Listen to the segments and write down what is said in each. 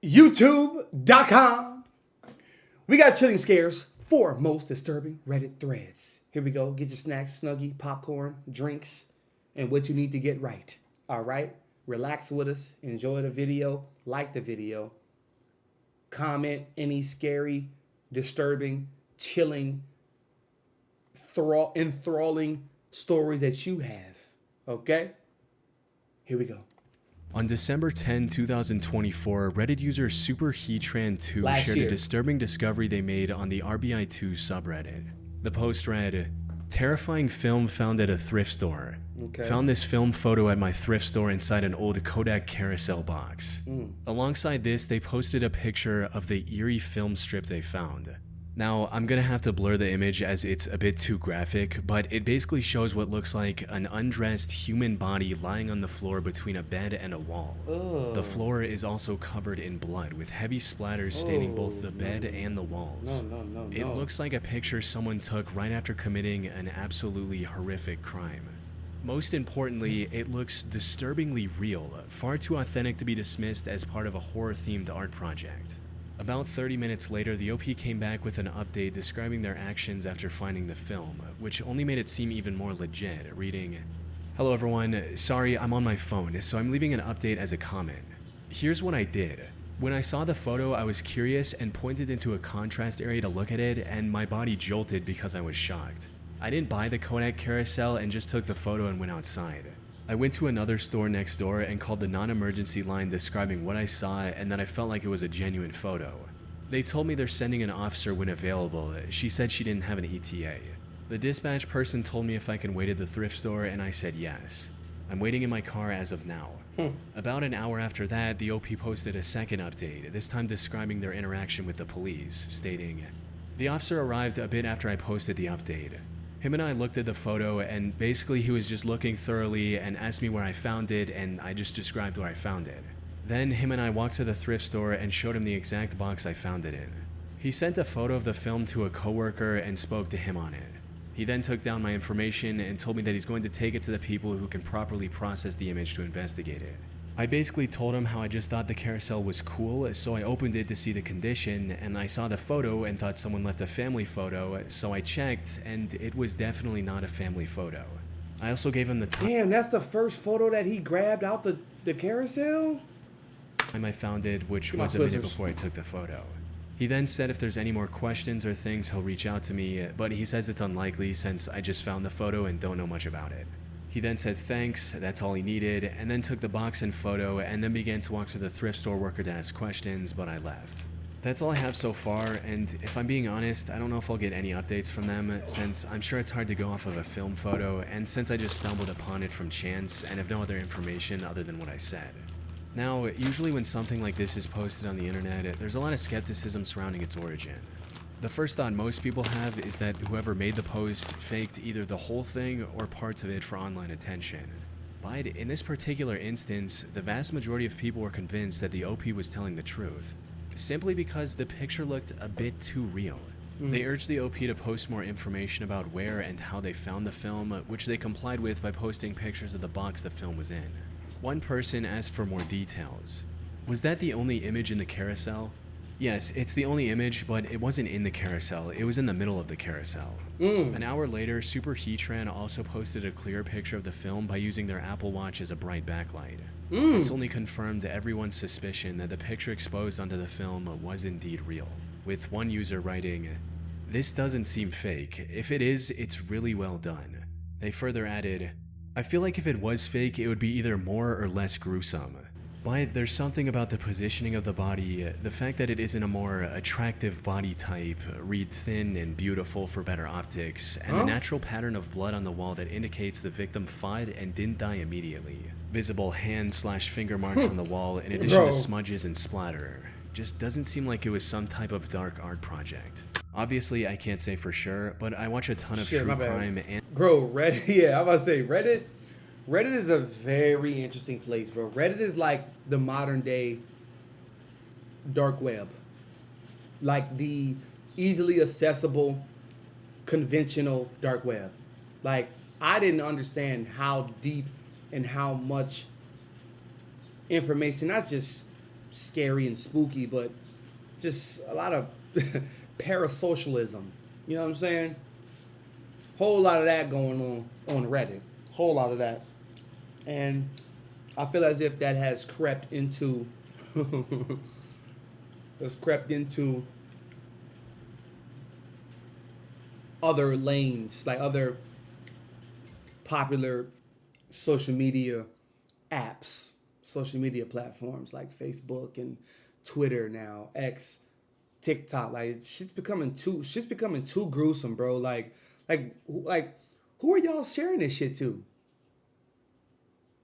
Jaden23Banks.com. We got chilling scares for most disturbing Reddit threads. Here we go. Get your snacks, Snuggie, popcorn, drinks, and what you need to get right. All right? Relax with us. Enjoy the video. Like the video. Comment any scary, disturbing, chilling, enthralling stories that you have. Okay? Here we go. On December 10, 2024, Reddit user SuperHeatran2 shared a disturbing discovery they made on the RBI2 subreddit. The post read, "Terrifying film found at a thrift store. Found this film photo at my thrift store inside an old Kodak carousel box." Alongside this, they posted a picture of the eerie film strip they found. Now, I'm gonna have to blur the image as it's a bit too graphic, but it basically shows what looks like an undressed human body lying on the floor between a bed and a wall. The floor is also covered in blood, with heavy splatters staining both the bed and the walls. It looks like a picture someone took right after committing an absolutely horrific crime. Most importantly, it looks disturbingly real, far too authentic to be dismissed as part of a horror-themed art project. About 30 minutes later, the OP came back with an update describing their actions after finding the film, which only made it seem even more legit, reading, "Hello everyone, sorry I'm on my phone, so I'm leaving an update as a comment. Here's what I did. When I saw the photo, I was curious and pointed into a contrast area to look at it, and my body jolted because I was shocked. I didn't buy the Kodak carousel and just took the photo and went outside. I went to another store next door and called the non-emergency line describing what I saw and that I felt like it was a genuine photo. They told me they're sending an officer when available. She said she didn't have an ETA. The dispatch person told me if I can wait at the thrift store, and I said yes. I'm waiting in my car as of now." About an hour after that, the OP posted a second update, this time describing their interaction with the police, stating, "The officer arrived a bit after I posted the update. Him and I looked at the photo, and basically he was just looking thoroughly and asked me where I found it, and I just described where I found it. Then him and I walked to the thrift store and showed him the exact box I found it in. He sent a photo of the film to a coworker and spoke to him on it. He then took down my information and told me that he's going to take it to the people who can properly process the image to investigate it. I basically told him how I just thought the carousel was cool, so I opened it to see the condition, and I saw the photo and thought someone left a family photo, so I checked, and it was definitely not a family photo. I also gave him the time." Damn, that's the first photo that he grabbed out the carousel? "I found it, which was a minute before I took the photo. He then said if there's any more questions or things, he'll reach out to me, but he says it's unlikely since I just found the photo and don't know much about it. He then said thanks, that's all he needed, and then took the box and photo, and then began to walk to the thrift store worker to ask questions, but I left. That's all I have so far, and if I'm being honest, I don't know if I'll get any updates from them, since I'm sure it's hard to go off of a film photo, and since I just stumbled upon it from chance and have no other information other than what I said." Now, usually when something like this is posted on the internet, there's a lot of skepticism surrounding its origin. The first thought most people have is that whoever made the post faked either the whole thing or parts of it for online attention. But in this particular instance, the vast majority of people were convinced that the OP was telling the truth, simply because the picture looked a bit too real. They urged the OP to post more information about where and how they found the film, which they complied with by posting pictures of the box the film was in. One person asked for more details. "Was that the only image in the carousel?" "Yes, it's the only image, but it wasn't in the carousel. It was in the middle of the carousel." An hour later, SuperHeatran also posted a clear picture of the film by using their Apple Watch as a bright backlight. This only confirmed everyone's suspicion that the picture exposed onto the film was indeed real, with one user writing, "This doesn't seem fake. If it is, it's really well done." They further added, "I feel like if it was fake, it would be either more or less gruesome. But there's something about the positioning of the body, the fact that it isn't a more attractive body type, read thin and beautiful for better optics, and the natural pattern of blood on the wall that indicates the victim fought and didn't die immediately. Visible hand/finger marks on the wall in addition to smudges and splatter. Just doesn't seem like it was some type of dark art project. Obviously, I can't say for sure, but I watch a ton of true crime and..." Bro, Reddit, yeah, I'm about to say, Reddit is a very interesting place, bro. Reddit is like the modern day dark web. Like the easily accessible, conventional dark web. Like, I didn't understand how deep and how much information, not just scary and spooky, but just a lot of parasocialism. You know what I'm saying? Whole lot of that going on Reddit. Whole lot of that. And I feel as if that has crept into other lanes, like other popular social media apps, social media platforms like Facebook and Twitter now, X, TikTok. Like shit's becoming too gruesome, bro. Like who are y'all sharing this shit to?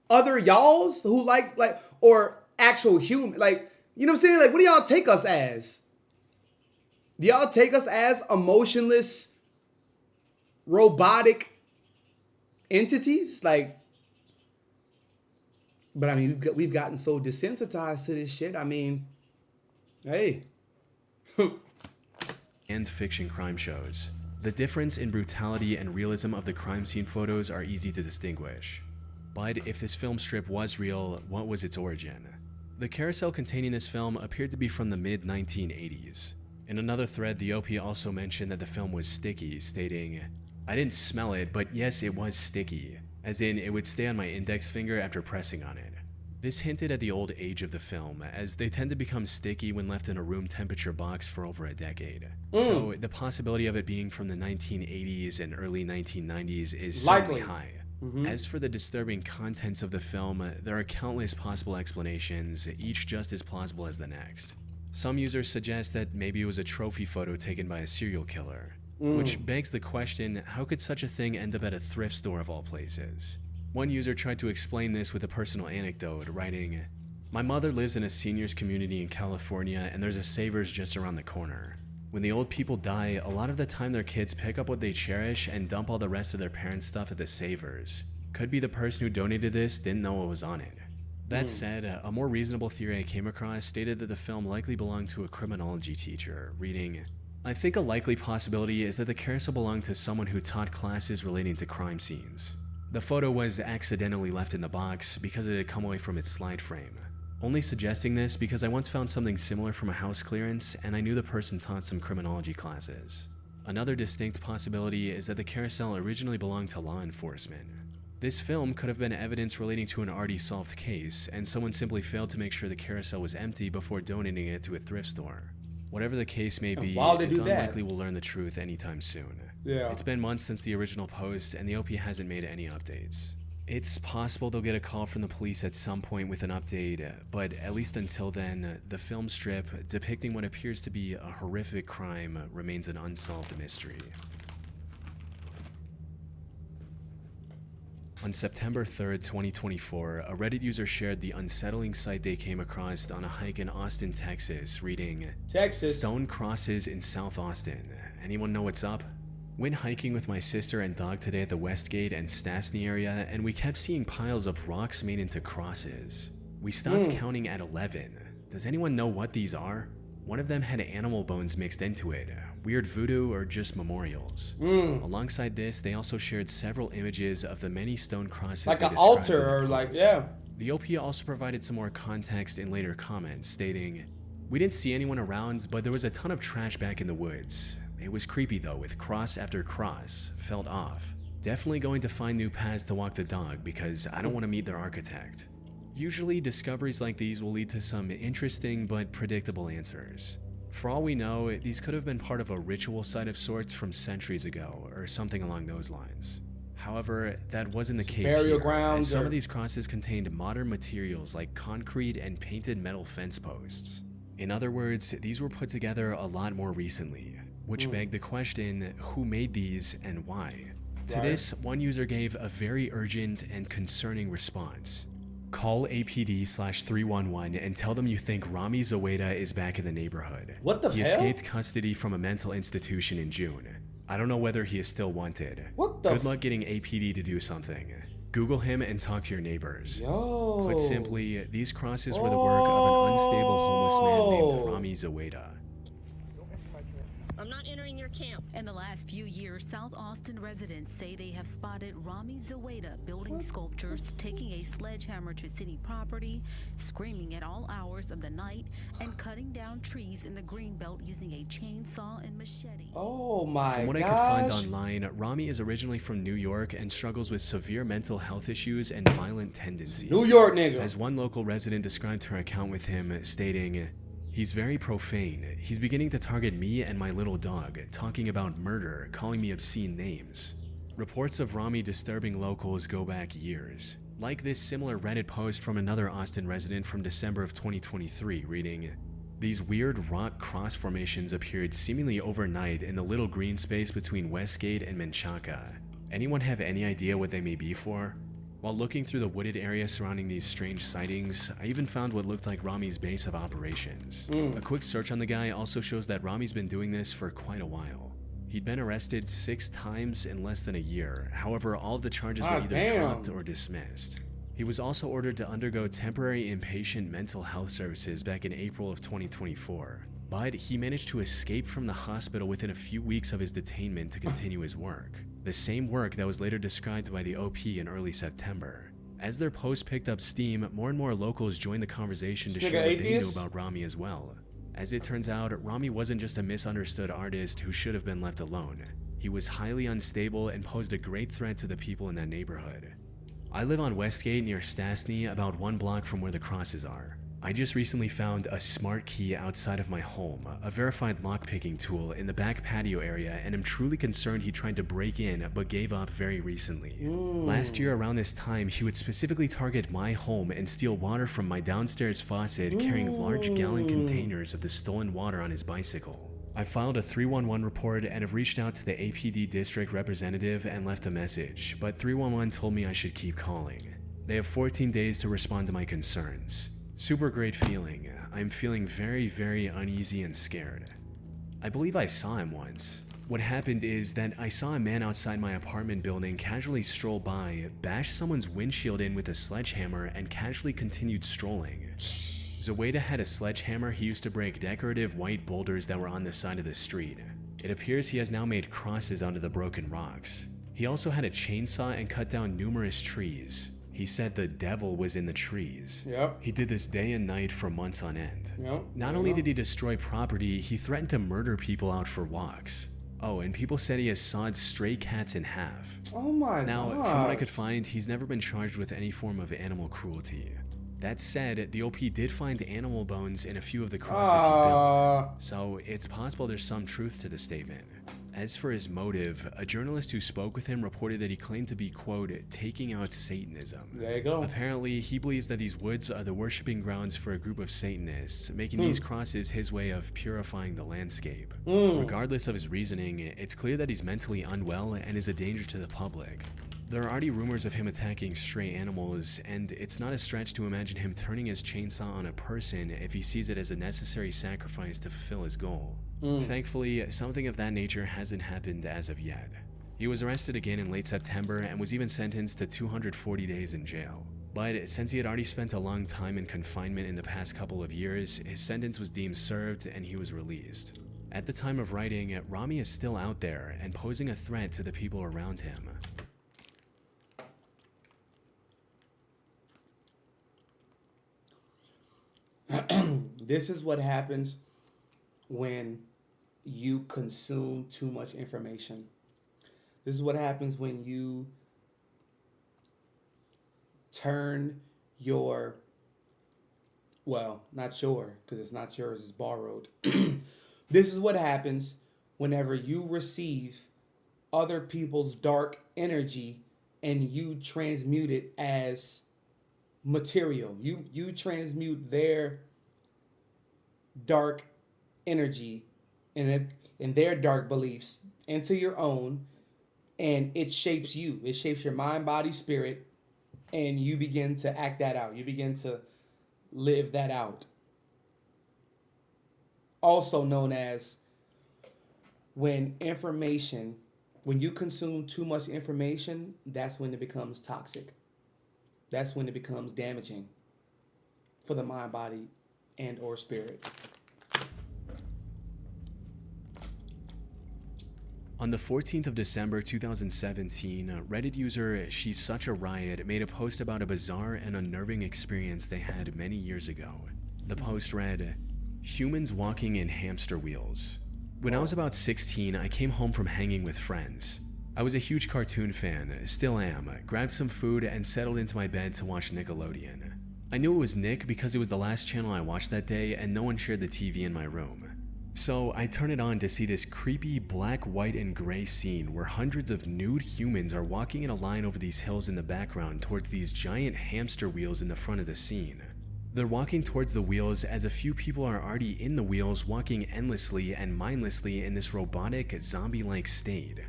Other y'alls who like or actual human, like, you know what I'm saying? Like, what do y'all take us as? Do y'all take us as emotionless, robotic entities? Like, but I mean, we've gotten so desensitized to this shit. I mean, hey. And fiction crime shows. The difference in brutality and realism of the crime scene photos are easy to distinguish. But if this film strip was real, what was its origin? The carousel containing this film appeared to be from the mid-1980s. In another thread, the OP also mentioned that the film was sticky, stating, "I didn't smell it, but yes, it was sticky, as in it would stay on my index finger after pressing on it." This hinted at the old age of the film, as they tend to become sticky when left in a room temperature box for over a decade. So the possibility of it being from the 1980s and early 1990s is certainly high. As for the disturbing contents of the film, there are countless possible explanations, each just as plausible as the next. Some users suggest that maybe it was a trophy photo taken by a serial killer, which begs the question, how could such a thing end up at a thrift store of all places? One user tried to explain this with a personal anecdote, writing, "My mother lives in a seniors community in California and there's a Savers just around the corner. When the old people die, a lot of the time their kids pick up what they cherish and dump all the rest of their parents' stuff at the Savers. Could be the person who donated this didn't know what was on it." That said, a more reasonable theory I came across stated that the film likely belonged to a criminology teacher, reading, "I think a likely possibility is that the carousel belonged to someone who taught classes relating to crime scenes. The photo was accidentally left in the box because it had come away from its slide frame. Only suggesting this because I once found something similar from a house clearance and I knew the person taught some criminology classes." Another distinct possibility is that the carousel originally belonged to law enforcement. This film could have been evidence relating to an already solved case, and someone simply failed to make sure the carousel was empty before donating it to a thrift store. Whatever the case may be, it's unlikely we'll learn the truth anytime soon. It's been months since the original post, and the OP hasn't made any updates. It's possible they'll get a call from the police at some point with an update, but at least until then, the film strip depicting what appears to be a horrific crime remains an unsolved mystery. On September 3rd, 2024, a Reddit user shared the unsettling sight they came across on a hike in Austin, Texas, reading, Texas. "Stone crosses in South Austin. Anyone know what's up? Went hiking with my sister and dog today at the Westgate and Stastny area, and we kept seeing piles of rocks made into crosses. We stopped counting at 11. Does anyone know what these are? One of them had animal bones mixed into it. Weird voodoo or just memorials." Alongside this, they also shared several images of the many stone crosses like an altar or like, yeah. The OP also provided some more context in later comments, stating, "We didn't see anyone around, but there was a ton of trash back in the woods. It was creepy though, with cross after cross, felt off. Definitely going to find new paths to walk the dog because I don't want to meet their architect." Usually, discoveries like these will lead to some interesting but predictable answers. For all we know, these could have been part of a ritual site of sorts from centuries ago, or something along those lines. However, that wasn't the case here, as some of these crosses contained modern materials like concrete and painted metal fence posts. In other words, these were put together a lot more recently, which begged the question, who made these and why? To this, one user gave a very urgent and concerning response. "Call APD/311 and tell them you think Rami Zoeda is back in the neighborhood. What the hell? He escaped custody from a mental institution in June. I don't know whether he is still wanted. Good luck getting APD to do something. Google him and talk to your neighbors." Yo. Put simply, these crosses were the work of an unstable homeless man named Rami Zoeda. I'm not entering your camp. In the last few years, South Austin residents say they have spotted Rami Zaweda building sculptures, taking a sledgehammer to city property, screaming at all hours of the night, and cutting down trees in the greenbelt using a chainsaw and machete. Oh my gosh. From what I could find online, Rami is originally from New York and struggles with severe mental health issues and violent tendencies. New York nigga. As one local resident described her account with him, stating, "He's very profane. He's beginning to target me and my little dog, talking about murder, calling me obscene names." Reports of Rami disturbing locals go back years. Like this similar Reddit post from another Austin resident from December of 2023, reading, "These weird rock cross formations appeared seemingly overnight in the little green space between Westgate and Menchaca. Anyone have any idea what they may be for?" While looking through the wooded area surrounding these strange sightings, I even found what looked like Rami's base of operations. A quick search on the guy also shows that Rami's been doing this for quite a while. He'd been arrested 6 times in less than a year. However, all of the charges were either dropped or dismissed. He was also ordered to undergo temporary inpatient mental health services back in April of 2024. But he managed to escape from the hospital within a few weeks of his detainment to continue his work. The same work that was later described by the OP in early September. As their post picked up steam, more and more locals joined the conversation to share what they knew about Rami as well. As it turns out, Rami wasn't just a misunderstood artist who should have been left alone. He was highly unstable and posed a great threat to the people in that neighborhood. "I live on Westgate near Stastny, about 1 block from where the crosses are. I just recently found a smart key outside of my home, a verified lockpicking tool in the back patio area, and I'm truly concerned he tried to break in but gave up very recently. Last year around this time, he would specifically target my home and steal water from my downstairs faucet, carrying large gallon containers of the stolen water on his bicycle. I filed a 311 report and have reached out to the APD district representative and left a message, but 311 told me I should keep calling. They have 14 days to respond to my concerns. Super great feeling. I'm feeling very, very uneasy and scared. I believe I saw him once. What happened is that I saw a man outside my apartment building casually stroll by, bash someone's windshield in with a sledgehammer, and casually continued strolling. Zaweda had a sledgehammer he used to break decorative white boulders that were on the side of the street. It appears he has now made crosses onto the broken rocks. He also had a chainsaw and cut down numerous trees. He said the devil was in the trees. He did this day and night for months on end. Not only did he destroy property, he threatened to murder people out for walks. Oh, and people said he has sawed stray cats in half. Oh my god. Now, from what I could find, he's never been charged with any form of animal cruelty. That said, the OP did find animal bones in a few of the crosses he built, so it's possible there's some truth to the statement. As for his motive, a journalist who spoke with him reported that he claimed to be, quote, taking out Satanism. There you go. Apparently, he believes that these woods are the worshiping grounds for a group of Satanists, making these crosses his way of purifying the landscape. Regardless of his reasoning, it's clear that he's mentally unwell and is a danger to the public. There are already rumors of him attacking stray animals, and it's not a stretch to imagine him turning his chainsaw on a person if he sees it as a necessary sacrifice to fulfill his goal. Thankfully, something of that nature hasn't happened as of yet. He was arrested again in late September and was even sentenced to 240 days in jail. But since he had already spent a long time in confinement in the past couple of years, his sentence was deemed served and he was released. At the time of writing, Rami is still out there and posing a threat to the people around him. This is what happens when you consume too much information. This is what happens when you turn your, well, not your, because it's not yours, it's borrowed. This is what happens whenever you receive other people's dark energy and you transmute it as material. You transmute their dark energy and their dark beliefs into your own, and it shapes you. It shapes your mind, body, spirit, and you begin to act that out. You begin to live that out. Also known as when you consume too much information, that's when it becomes toxic. That's when it becomes damaging for the mind, body, and or spirit. On the 14th of December 2017, Reddit user She's Such a Riot made a post about a bizarre and unnerving experience they had many years ago. The post read, "Humans walking in hamster wheels. When I was about 16, I came home from hanging with friends. I was a huge cartoon fan, still am, grabbed some food and settled into my bed to watch Nickelodeon. I knew it was Nick because it was the last channel I watched that day and no one shared the TV in my room. So I turn it on to see this creepy black, white, and gray scene where hundreds of nude humans are walking in a line over these hills in the background towards these giant hamster wheels in the front of the scene. They're walking towards the wheels as a few people are already in the wheels walking endlessly and mindlessly in this robotic, zombie-like state.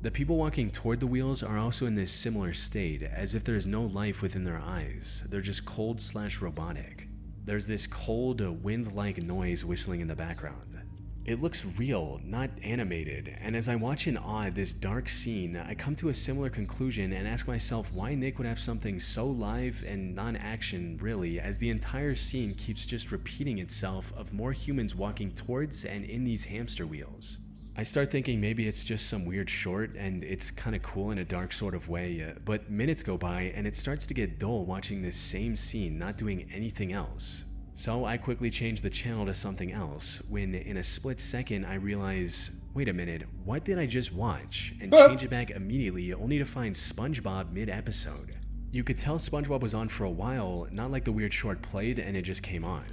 The people walking toward the wheels are also in this similar state, as if there's no life within their eyes. They're just cold/robotic. There's this cold, wind-like noise whistling in the background. It looks real, not animated, and as I watch in awe at this dark scene, I come to a similar conclusion and ask myself why Nick would have something so live and non-action, really, as the entire scene keeps just repeating itself of more humans walking towards and in these hamster wheels. I start thinking maybe it's just some weird short and it's kinda cool in a dark sort of way, but minutes go by and it starts to get dull watching this same scene not doing anything else. So I quickly change the channel to something else, when in a split second I realize, wait a minute, what did I just watch? And change it back immediately only to find SpongeBob mid-episode. You could tell SpongeBob was on for a while, not like the weird short played and it just came on.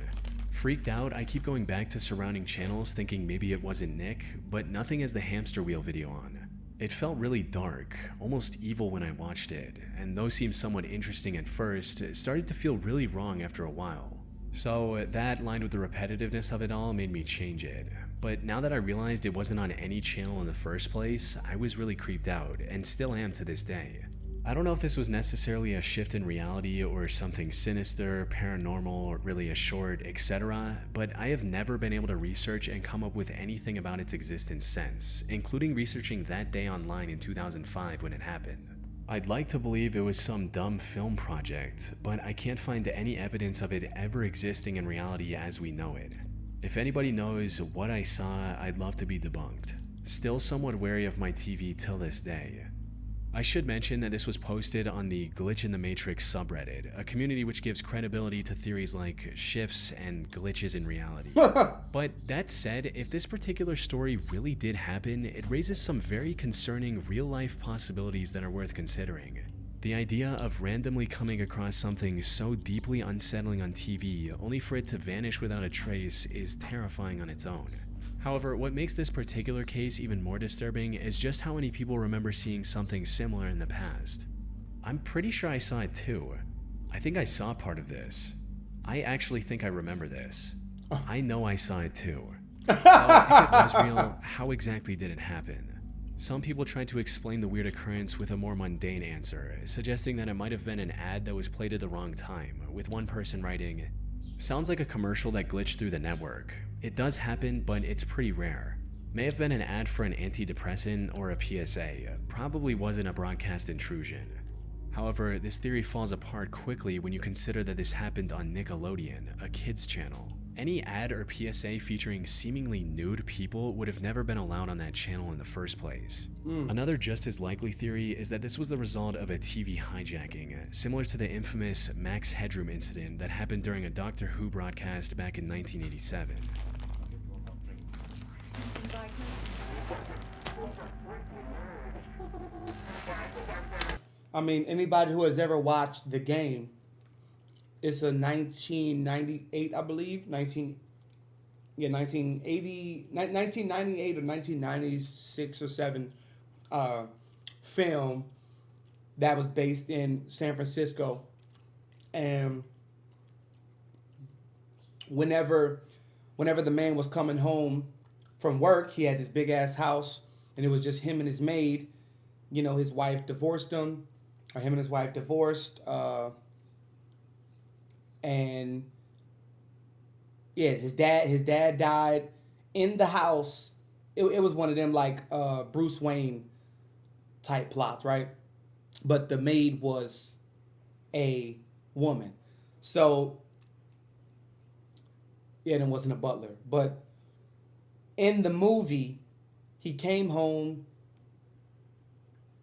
Freaked out, I keep going back to surrounding channels thinking maybe it wasn't Nick, but nothing has the hamster wheel video on. It felt really dark, almost evil when I watched it, and though seemed somewhat interesting at first, it started to feel really wrong after a while. So that, lined with the repetitiveness of it all, made me change it. But now that I realized it wasn't on any channel in the first place, I was really creeped out, and still am to this day. I don't know if this was necessarily a shift in reality or something sinister, paranormal, or really a short, etc., but I have never been able to research and come up with anything about its existence since, including researching that day online in 2005 when it happened. I'd like to believe it was some dumb film project, but I can't find any evidence of it ever existing in reality as we know it. If anybody knows what I saw, I'd love to be debunked. Still somewhat wary of my TV till this day. I should mention that this was posted on the Glitch in the Matrix subreddit, a community which gives credibility to theories like shifts and glitches in reality. But that said, if this particular story really did happen, it raises some very concerning real-life possibilities that are worth considering. The idea of randomly coming across something so deeply unsettling on TV, only for it to vanish without a trace, is terrifying on its own. However, what makes this particular case even more disturbing is just how many people remember seeing something similar in the past. I'm pretty sure I saw it too. I think I saw part of this. I actually think I remember this. I know I saw it too. So if it was real, how exactly did it happen? Some people tried to explain the weird occurrence with a more mundane answer, suggesting that it might have been an ad that was played at the wrong time, with one person writing, "Sounds like a commercial that glitched through the network. It does happen, but it's pretty rare. May have been an ad for an antidepressant or a PSA. Probably wasn't a broadcast intrusion." However, this theory falls apart quickly when you consider that this happened on Nickelodeon, a kids channel. Any ad or PSA featuring seemingly nude people would have never been allowed on that channel in the first place. Another just as likely theory is that this was the result of a TV hijacking, similar to the infamous Max Headroom incident that happened during a Doctor Who broadcast back in 1987. I mean, anybody who has ever watched The Game, it's a 1998, I believe, 1998 or 1996 or 7 film that was based in San Francisco. And whenever the man was coming home from work, he had this big ass house, and it was just him and his maid. You know, his wife divorced him, or him and his wife divorced. And yes, his dad died in the house. It was one of them like Bruce Wayne type plots, right? But the maid was a woman. So yeah, it wasn't a butler. But in the movie, he came home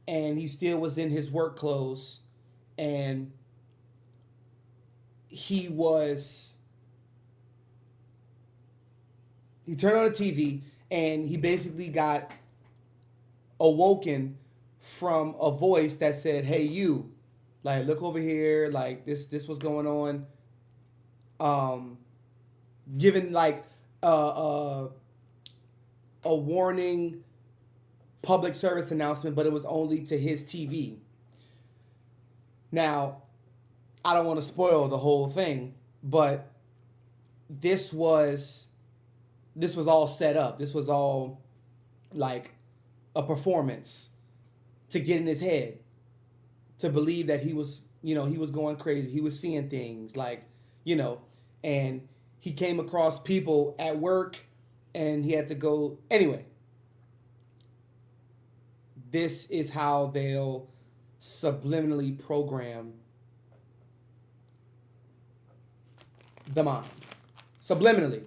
and he still was in his work clothes, and he turned on the TV, and he basically got awoken from a voice that said, "Hey, you, like, look over here, like, this was going on," giving like a warning public service announcement, but it was only to his TV. Now, I don't want to spoil the whole thing, but this was all set up. This was all like a performance to get in his head, to believe that he was going crazy. He was seeing things like, and he came across people at work, and he had to go anyway. This is how they'll subliminally program the mind. Subliminally.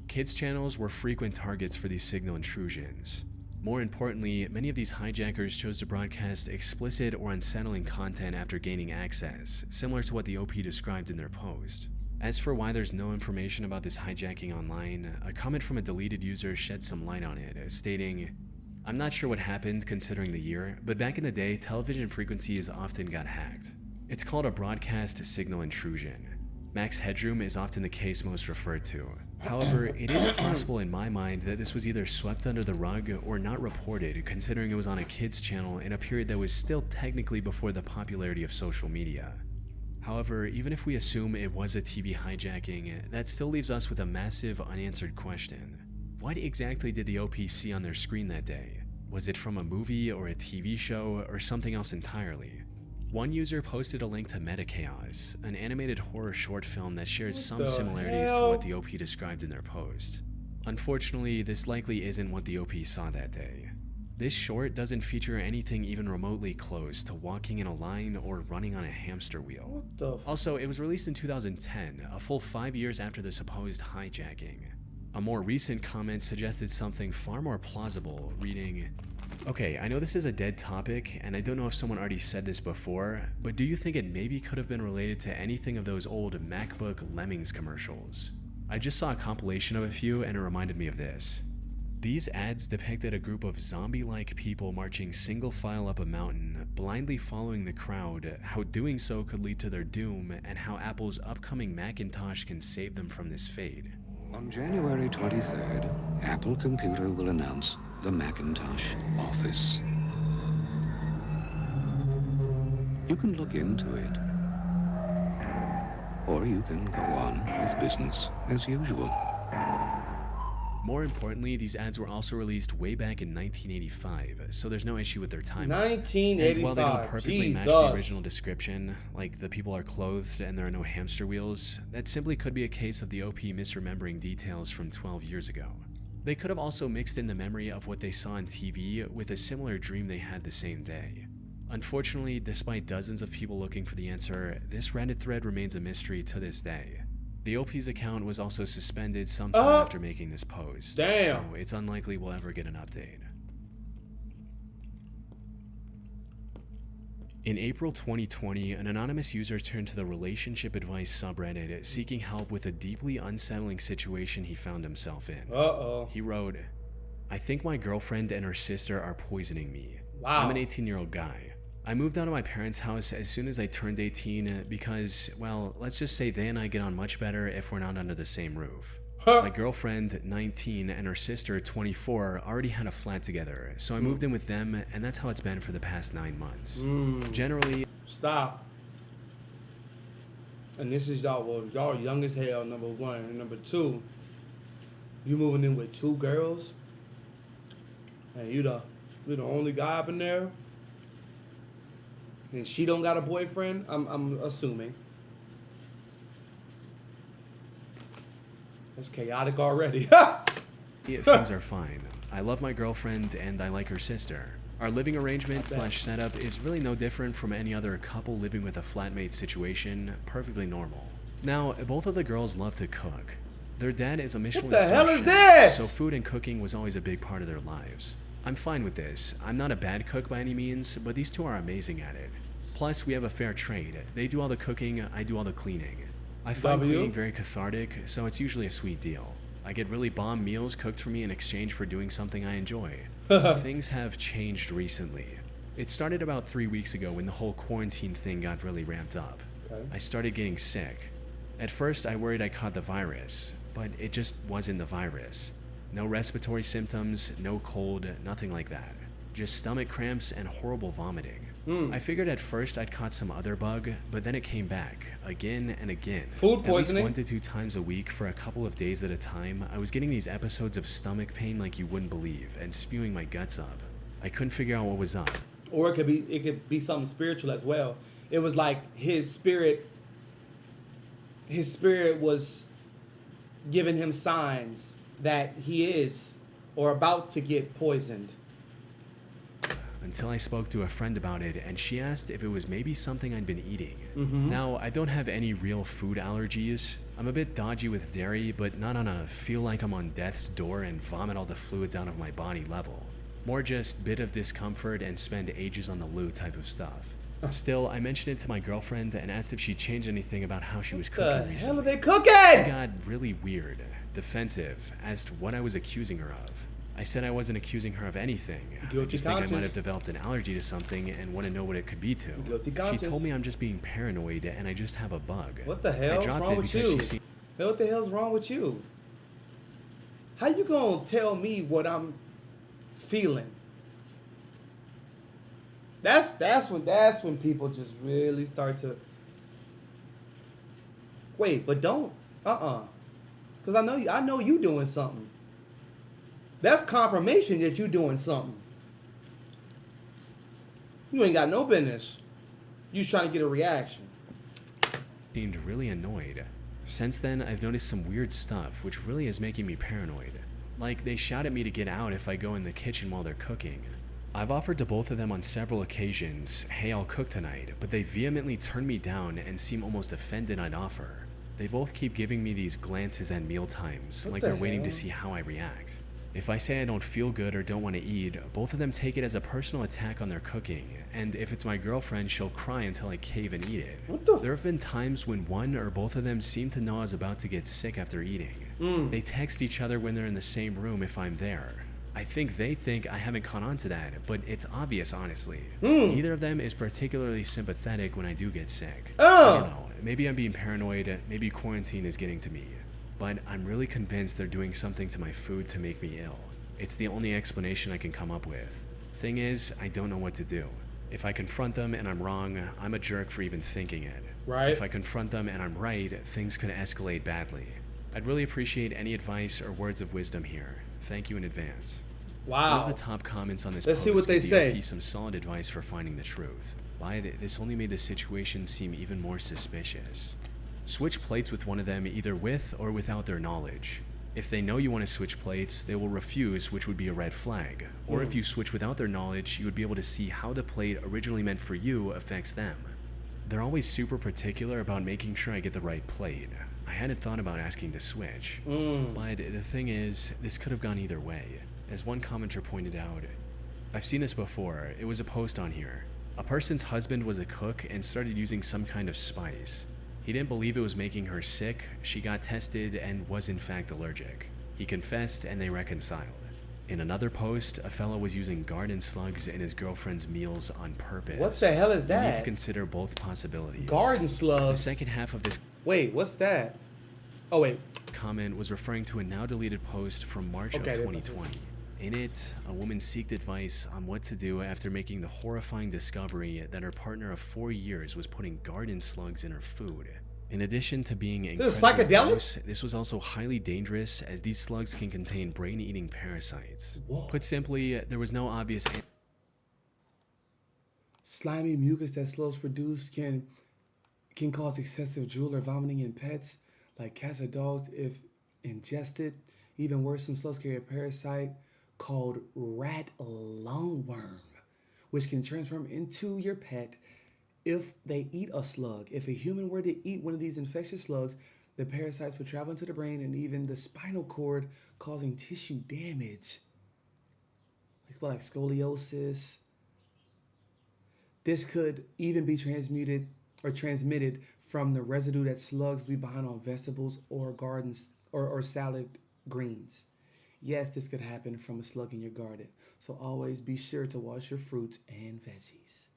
Kids channels were frequent targets for these signal intrusions. More importantly, many of these hijackers chose to broadcast explicit or unsettling content after gaining access, similar to what the OP described in their post. As for why there's no information about this hijacking online, a comment from a deleted user shed some light on it, stating, "I'm not sure what happened considering the year, but back in the day, television frequencies often got hacked. It's called a broadcast signal intrusion. Max headroom is often the case most referred to. However, it is possible in my mind that this was either swept under the rug or not reported, considering it was on a kids channel in a period that was still technically before the popularity of social media. However, even if we assume it was a TV hijacking, that still leaves us with a massive unanswered question. What exactly did the OP see on their screen that day? Was it from a movie or a TV show or something else entirely?" One user posted a link to Meta Chaos, an animated horror short film that shares some similarities to what the OP described in their post. Unfortunately, this likely isn't what the OP saw that day. This short doesn't feature anything even remotely close to walking in a line or running on a hamster wheel. Also, it was released in 2010, a full 5 years after the supposed hijacking. A more recent comment suggested something far more plausible, reading, "Okay, I know this is a dead topic, and I don't know if someone already said this before, but do you think it maybe could have been related to anything of those old MacBook Lemmings commercials? I just saw a compilation of a few, and it reminded me of this." These ads depicted a group of zombie-like people marching single file up a mountain, blindly following the crowd, how doing so could lead to their doom, and how Apple's upcoming Macintosh can save them from this fate. On January 23rd, Apple Computer will announce the Macintosh Office. You can look into it, or you can go on with business as usual. More importantly, these ads were also released way back in 1985, so there's no issue with their timeline. 1985, and while they don't perfectly match the original description, like the people are clothed and there are no hamster wheels, that simply could be a case of the OP misremembering details from 12 years ago. They could have also mixed in the memory of what they saw on TV with a similar dream they had the same day. Unfortunately, despite dozens of people looking for the answer, this Reddit thread remains a mystery to this day. The OP's account was also suspended sometime after making this post, so it's unlikely we'll ever get an update. In April 2020, an anonymous user turned to the relationship advice subreddit seeking help with a deeply unsettling situation he found himself in. He wrote, "I think my girlfriend and her sister are poisoning me. Wow. I'm an 18-year-old guy. I moved out of my parents' house as soon as I turned 18 because, well, let's just say they and I get on much better if we're not under the same roof. My girlfriend, 19, and her sister, 24, already had a flat together, so I moved in with them, and that's how it's been for the past 9 months. Generally..." Stop. And this is y'all, well, y'all young as hell, number one. And number two, you moving in with 2 girls, and you the only guy up in there, and she don't got a boyfriend, I'm assuming. That's chaotic already. Things are fine. I love my girlfriend and I like her sister. Our living arrangement slash setup is really no different from any other couple living with a flatmate situation, perfectly normal. Now, both of the girls love to cook. Their dad is a Michelin What the hell is chef, this? so food and cooking was always a big part of their lives. I'm fine with this. I'm not a bad cook by any means, but these two are amazing at it. Plus, we have a fair trade. They do all the cooking, I do all the cleaning. I find cleaning very cathartic, so it's usually a sweet deal. I get really bomb meals cooked for me in exchange for doing something I enjoy. Things have changed recently. It started about 3 weeks ago when the whole quarantine thing got really ramped up. Okay. I started getting sick. At first, I worried I caught the virus, but it just wasn't the virus. No respiratory symptoms, no cold, nothing like that. Just stomach cramps and horrible vomiting. I figured at first I'd caught some other bug, but then it came back, again and again. Food poisoning? At least 1 to 2 times a week for a couple of days at a time, I was getting these episodes of stomach pain like you wouldn't believe, and spewing my guts up. I couldn't figure out what was up. Or it could be something spiritual as well. It was like his spirit was giving him signs that he is or about to get poisoned. Until I spoke to a friend about it, and she asked if it was maybe something I'd been eating. Mm-hmm. Now, I don't have any real food allergies. I'm a bit dodgy with dairy, but not on a feel like I'm on death's door and vomit all the fluids out of my body level. More just bit of discomfort and spend ages on the loo type of stuff. Still, I mentioned it to my girlfriend and asked if she'd changed anything about how she was cooking What the recently. hell are they cooking? She got really weird, defensive, as to what I was accusing her of. I said I wasn't accusing her of anything. Guilty I just think I conscience. might have developed an allergy to something and want to know what it could be to. Guilty She conscience. told me I'm just being paranoid and I just have a bug. What the I hell's dropped wrong it with because you? she seemed What the hell's wrong with you? How you gonna tell me what I'm feeling? That's when people just really start to wait, but don't because I know you doing something. That's confirmation that you doing something. You ain't got no business. You trying to get a reaction. really annoyed. Since then, I've noticed some weird stuff, which really is making me paranoid. Like, they shout at me to get out if I go in the kitchen while they're cooking. I've offered to both of them on several occasions, hey, I'll cook tonight, but they vehemently turn me down and seem almost offended I'd offer. They both keep giving me these glances at mealtimes, like they're waiting to see how I react. If I say I don't feel good or don't want to eat, both of them take it as a personal attack on their cooking, and if it's my girlfriend, she'll cry until I cave and eat it. There have been times when one or both of them seem to know I was about to get sick after eating. They text each other when they're in the same room if I'm there. I think they think I haven't caught on to that, but it's obvious, honestly. Neither of them is particularly sympathetic when I do get sick. You know, maybe I'm being paranoid, maybe quarantine is getting to me. But I'm really convinced they're doing something to my food to make me ill. It's the only explanation I can come up with. Thing is, I don't know what to do. If I confront them and I'm wrong, I'm a jerk for even thinking it. Right. If I confront them and I'm right, things could escalate badly. I'd really appreciate any advice or words of wisdom here. Thank you in advance. Wow. One of the top comments on this Let's post see what they gave say. the RP some solid advice for finding the truth. But this only made the situation seem even more suspicious. Switch plates with one of them either with or without their knowledge. If they know you want to switch plates, they will refuse, which would be a red flag. Or if you switch without their knowledge, you would be able to see how the plate originally meant for you affects them. They're always super particular about making sure I get the right plate. I hadn't thought about asking to switch. But the thing is, this could have gone either way. As one commenter pointed out, I've seen this before. It was a post on here. A person's husband was a cook and started using some kind of spice. He didn't believe it was making her sick. She got tested and was in fact allergic. He confessed and they reconciled. In another post, a fellow was using garden slugs in his girlfriend's meals on purpose. What the hell is You need to that? consider both possibilities. Garden The slugs. second half of this Wait, what's that? Oh wait. comment was referring to a now deleted post from March of 2020. In it, a woman sought advice on what to do after making the horrifying discovery that her partner of 4 years was putting garden slugs in her food. In addition to being This is incredibly psychedelic? gross, this was also highly dangerous as these slugs can contain brain-eating parasites. Put simply, there was no obvious Slimy mucus that slugs produce can cause excessive drool or vomiting in pets like cats or dogs if ingested. Even worse, some slugs carry a parasite called rat lungworm which can transform into your pet if they eat a slug. If a human were to eat one of these infectious slugs, the parasites would travel into the brain and even the spinal cord, causing tissue damage. Like scoliosis. This could even be transmitted from the residue that slugs leave behind on vegetables or gardens or salad greens. Yes, this could happen from a slug in your garden. So always be sure to wash your fruits and veggies.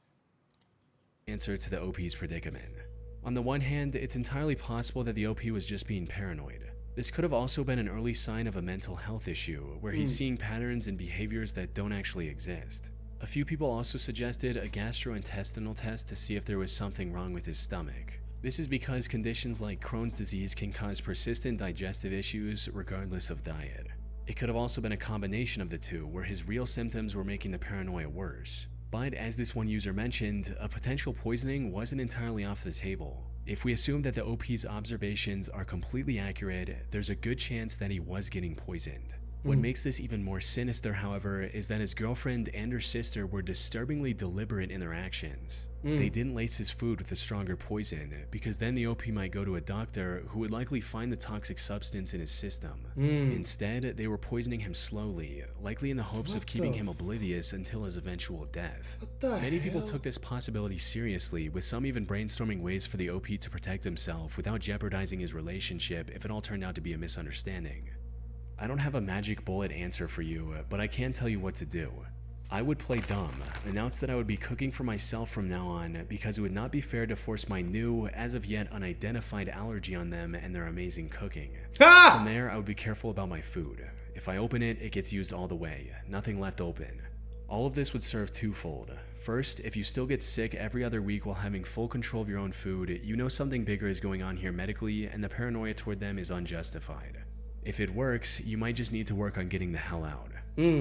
Answer to the OP's predicament. On the one hand, it's entirely possible that the OP was just being paranoid. This could have also been an early sign of a mental health issue, where he's seeing patterns and behaviors that don't actually exist. A few people also suggested a gastrointestinal test to see if there was something wrong with his stomach. This is because conditions like Crohn's disease can cause persistent digestive issues regardless of diet. It could have also been a combination of the two, where his real symptoms were making the paranoia worse. But as this one user mentioned, a potential poisoning wasn't entirely off the table. If we assume that the OP's observations are completely accurate, there's a good chance that he was getting poisoned. What makes this even more sinister, however, is that his girlfriend and her sister were disturbingly deliberate in their actions. They didn't lace his food with a stronger poison, because then the OP might go to a doctor who would likely find the toxic substance in his system. Instead, they were poisoning him slowly, likely in the hopes of keeping him oblivious until his eventual death. Many people took this possibility seriously, with some even brainstorming ways for the OP to protect himself without jeopardizing his relationship if it all turned out to be a misunderstanding. I don't have a magic bullet answer for you, but I can tell you what to do. I would play dumb, announce that I would be cooking for myself from now on because it would not be fair to force my new, as of yet unidentified allergy on them and their amazing cooking. From there, I would be careful about my food. If I open it, it gets used all the way, nothing left open. All of this would serve twofold. First, if you still get sick every other week while having full control of your own food, you know something bigger is going on here medically and the paranoia toward them is unjustified. If it works, you might just need to work on getting the hell out.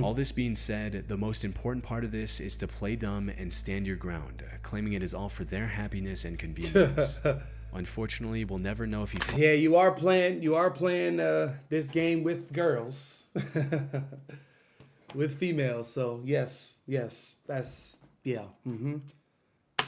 All this being said, the most important part of this is to play dumb and stand your ground, claiming it is all for their happiness and convenience. Unfortunately, we'll never know if he... Yeah, you are playing this game with girls. With females, so yes, that's, yeah.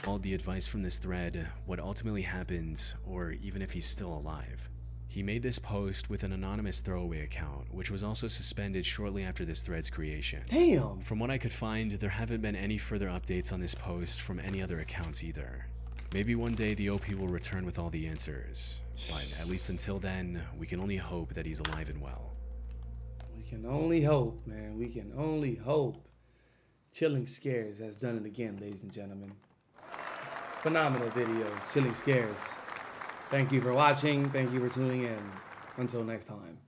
All the advice from this thread, what ultimately happened, or even if he's still alive. He made this post with an anonymous throwaway account, which was also suspended shortly after this thread's creation. Damn! From what I could find, there haven't been any further updates on this post from any other accounts either. Maybe one day the OP will return with all the answers, but at least until then, we can only hope that he's alive and well. We can only hope, man. We can only hope. Chilling Scares has done it again, ladies and gentlemen. Phenomenal video, Chilling Scares. Thank you for watching. Thank you for tuning in. Until next time.